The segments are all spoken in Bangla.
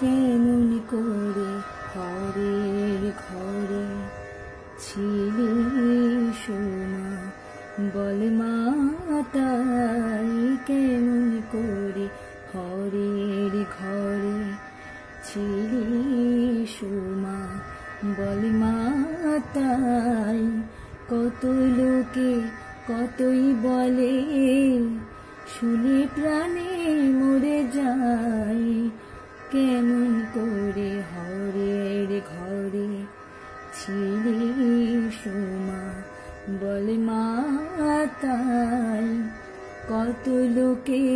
কেমন করে ঘরের ঘরে ছিলি সোমা, বল মা তাই কেমন করে ঘরের ঘরে ছিলি সোমা, বল মা তাই। কত লোকে কতই বলে, শুনে প্রাণে মরে যায়, কেমন করে ঘরের ঘরে ছিলি সোমা, বল মা তাই। কত লোকে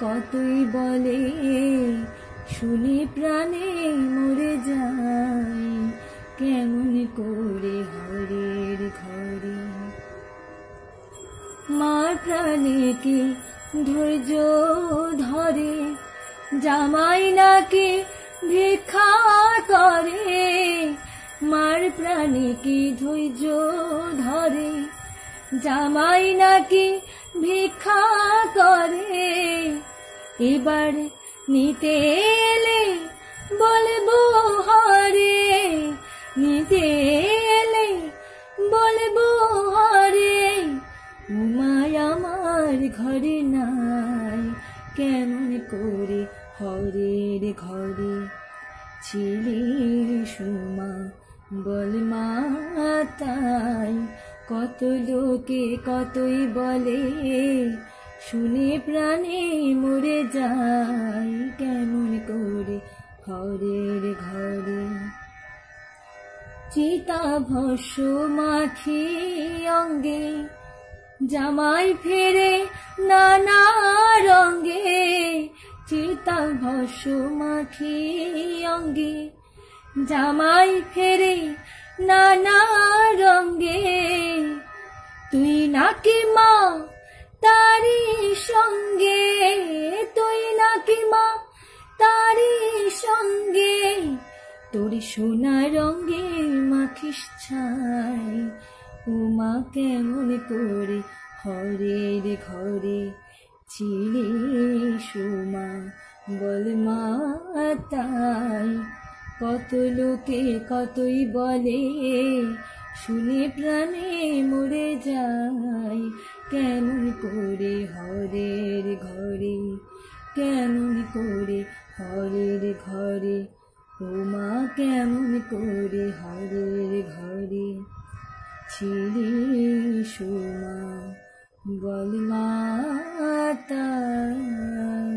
কতই বলে, শুনে প্রাণে মরে যায়, কেমন করে ঘরের ঘরে। মার প্রাণে কি ধৈর্য ধরে, জামাই নাকি ভিক্ষা করে। মার প্রাণে কি ধৈর্য ধরে, জামাই নাকি ভিক্ষা করে। এবার নিতে এলে বলবো হরে, নিতে এলে বলবো হরে, উমায় আমার ঘরে নাই, কেমন করে ঘরের ঘরে ছিলি সোমা, বল মা তাই। কত লোকে কতই বলে, শুনে প্রাণে মরে যায়, কেমন করে ঘরের ঘরে। চিতা ভস্য মাখি অঙ্গে, জামাই ফেরে নানা রঙ্গে। চিতা ভস্য মাখি অঙ্গে, জামাই ফেরে নানা রঙ্গে। তুই নাকি মা তারি সঙ্গে, তুই নাকি মা তারি সঙ্গে। তোর সোনা রঙ্গে মাখিস ছাই, ও মা কেমন করে ঘরের ঘরে ছিলি সোমা, বল মা তাই। কত লোকে কতই বলে, শুনে প্রাণে মরে যায়, কেমন করে ঘরের ঘরে, কেমন করে ঘরের ঘরে। ও মা কেমন করে ঘরের ঘরে ছিলি সোমা, বল মা তাই।